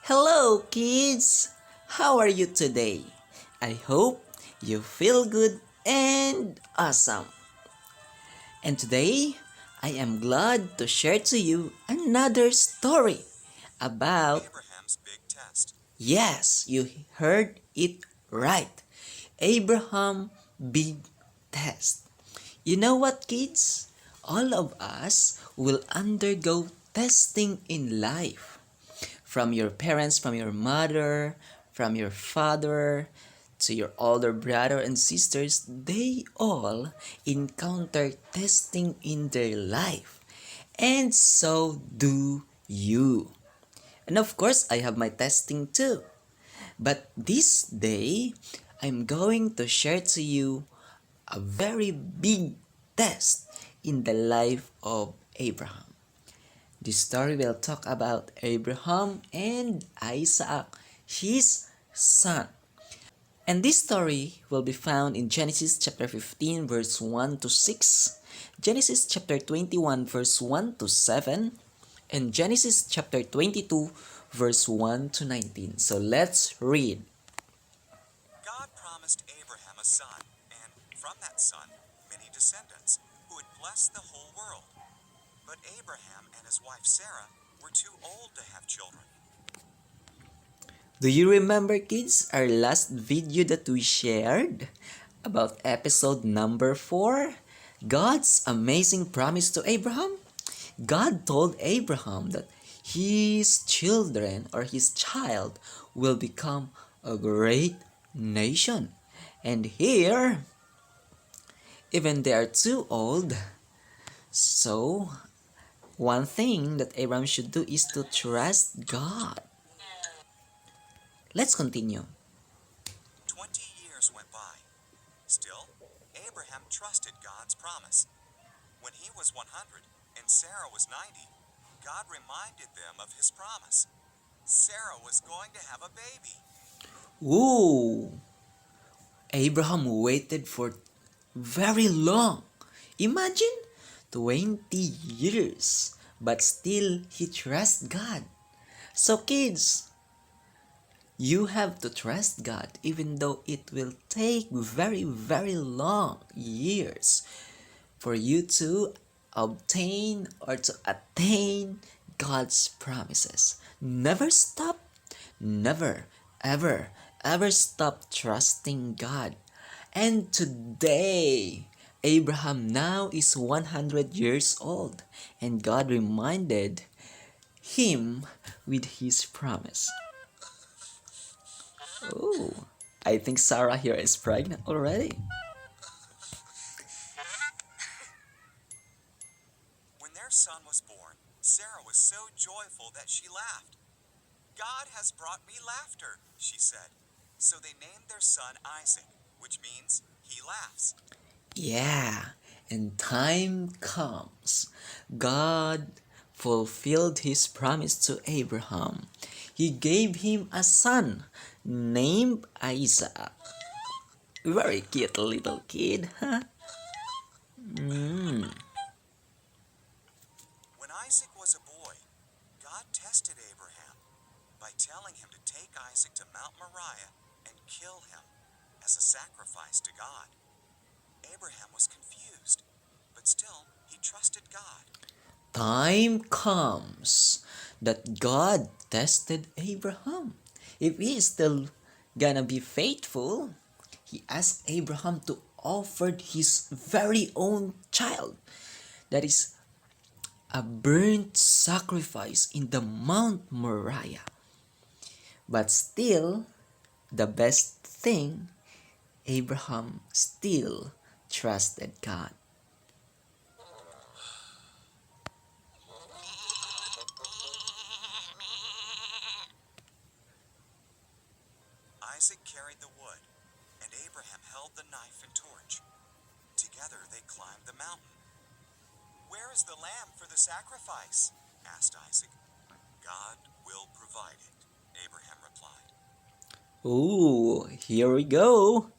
Hello, kids! How are you today? I hope you feel good and awesome. And today, I am glad to share to you another story about. Abraham's big test. Yes, you heard it right. Abraham Big Test. You know what, kids? All of us will undergo testing in life. From your parents, from your mother, from your father, to your older brother and sisters, they all encounter testing in their life. And so do you. And of course, I have my testing too. But this day, I'm going to share to you a very big test in the life of Abraham. This story will talk about Abraham and Isaac, his son. And this story will be found in Genesis chapter 15 verse 1 to 6, Genesis chapter 21 verse 1 to 7, and Genesis chapter 22 verse 1 to 19. So let's read. God promised Abraham a son, and from that son, many descendants, who would bless the whole world. But Abraham and his wife Sarah were too old to have children. Do you remember, kids, our last video that we shared about episode number 4? God's amazing promise to Abraham? God told Abraham that his children or his child will become a great nation. And here, even they are too old, so one thing that Abraham should do is to trust God. Let's continue. 20 years went by. Still, Abraham trusted God's promise. When he was 100 and Sarah was 90, God reminded them of his promise. Sarah was going to have a baby. Ooh, Abraham waited for very long. Imagine 20 years, but still he trusts God. So kids, you have to trust God even though it will take very, very long years for you to obtain or to attain God's promises. Never stop, never, ever, ever stop trusting God. And today, Abraham now is 100 years old, and God reminded him with his promise. Oh, I think Sarah here is pregnant already. When their son was born, Sarah was so joyful that she laughed. God has brought me laughter, she said. So they named their son Isaac, which means he laughs. Yeah, and time comes. God fulfilled his promise to Abraham. He gave him a son named Isaac. Very cute little kid, huh? Mm. When Isaac was a boy, God tested Abraham by telling him to take Isaac to Mount Moriah and kill him as a sacrifice to God. Abraham was confused, but still he trusted God. Time comes that God tested Abraham. If he is still gonna be faithful, he asked Abraham to offer his very own child. That is a burnt sacrifice in the Mount Moriah. But still, the best thing, Abraham still trusted God. Isaac carried the wood, and Abraham held the knife and torch. Together they climbed the mountain. "Where is the lamb for the sacrifice?" asked Isaac. "God will provide it," Abraham replied. Oh, here we go.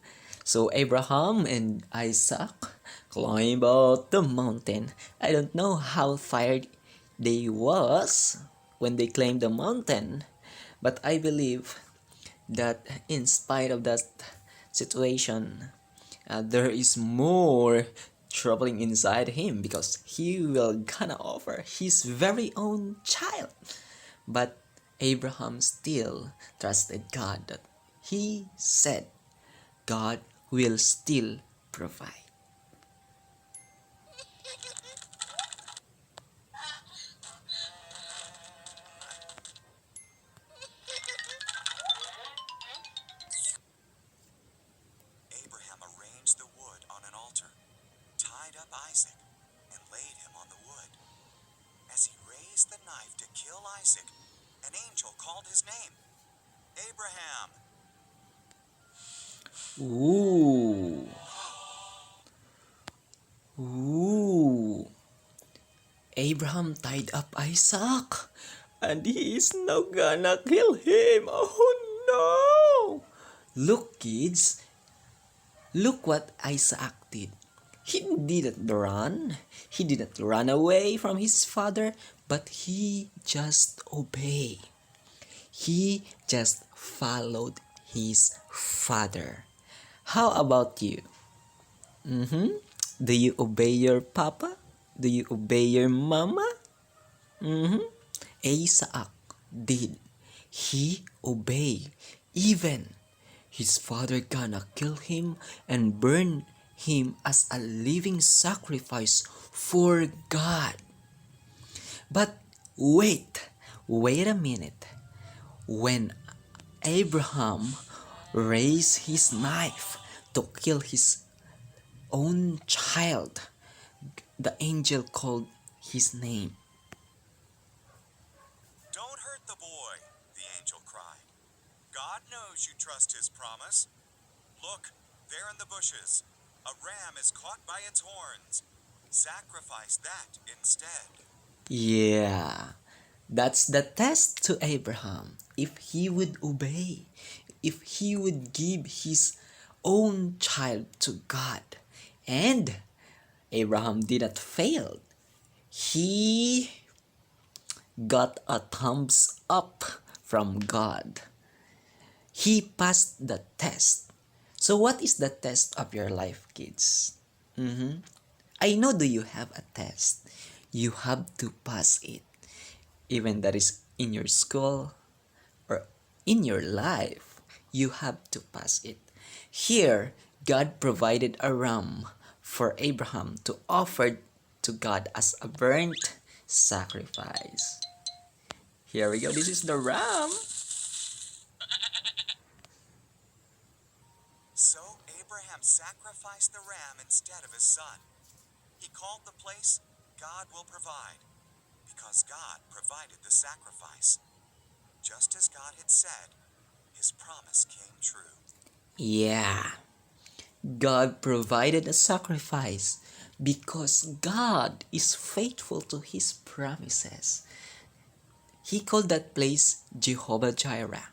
So Abraham and Isaac climb up the mountain. I don't know how tired they was when they climbed the mountain, But I believe that in spite of that situation, there is more troubling inside him because he will gonna offer his very own child. But Abraham still trusted God that he said God will still provide. Abraham arranged the wood on an altar, tied up Isaac, and laid him on the wood. As he raised the knife to kill Isaac, an angel called his name, Abraham. Ooh. Ooh. Abraham tied up Isaac, and he is now gonna kill him. Oh no! Look, kids, look what Isaac did. He didn't run. He didn't run away from his father, but he just obeyed. He just followed his father. How about you? Mm-hmm. Do you obey your papa? Do you obey your mama? Mm-hmm. Isaac did. He obeyed. Even his father gonna kill him and burn him as a living sacrifice for God. But wait a minute. When Abraham raised his knife to kill his own child, the angel called his name. Don't hurt the boy, the angel cried. God knows you trust his promise. Look, there in the bushes, a ram is caught by its horns. Sacrifice that instead. Yeah, that's the test to Abraham. If he would obey, if he would give his own child to God. And Abraham did not fail. He got a thumbs up from God. He passed the test. So what is the test of your life, kids? I know do you have a test. You have to pass it. Even that is in your school or in your life, you have to pass it. Here, God provided a ram for Abraham to offer to God as a burnt sacrifice. Here we go. This is the ram. So Abraham sacrificed the ram instead of his son. He called the place God will provide, because God provided the sacrifice. Just as God had said, his promise came true. Yeah, God provided a sacrifice because God is faithful to his promises. He called that place Jehovah Jireh.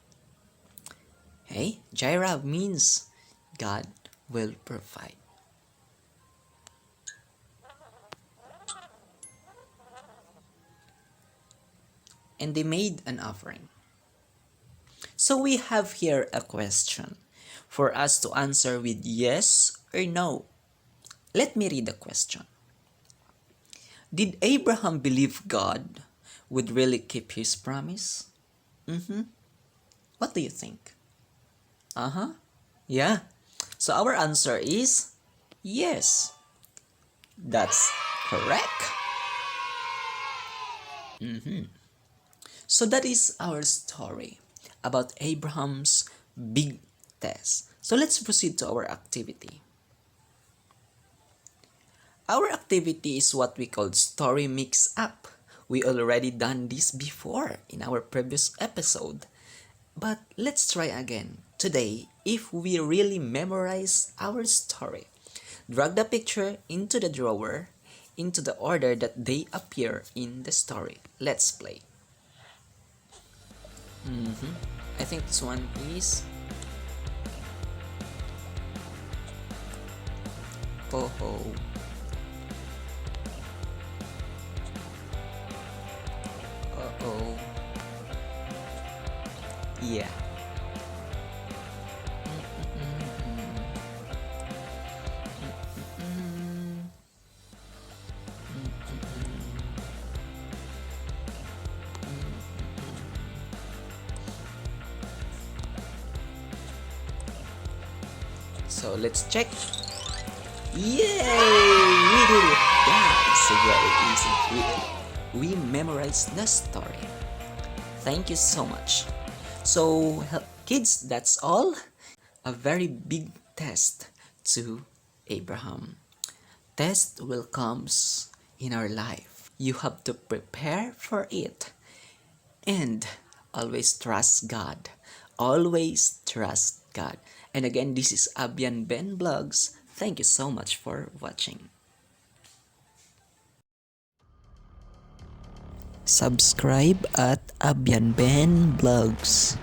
Hey, Jireh means God will provide. And they made an offering. So we have here a question for us to answer with yes or no. Let me read the question. Did Abraham believe God would really keep his promise? What do you think? Yeah. So our answer is yes. That's correct. So that is our story about Abraham's big test. So let's proceed to our activity. Our activity is what we call story mix up. We already done this before in our previous episode. But let's try again. Today, if we really memorize our story, drag the picture into the drawer into the order that they appear in the story. Let's play. I think this one is Poho. Uh-oh. Yeah. So let's check. Yay! We did it, guys! Very easy. We memorized the story. Thank you so much. So, kids, that's all. A very big test to Abraham. Test will comes in our life. You have to prepare for it and always trust God. Always trust God. And again, this is Abian Ben Vlogs. Thank you so much for watching. Subscribe at Abian Ben Vlogs.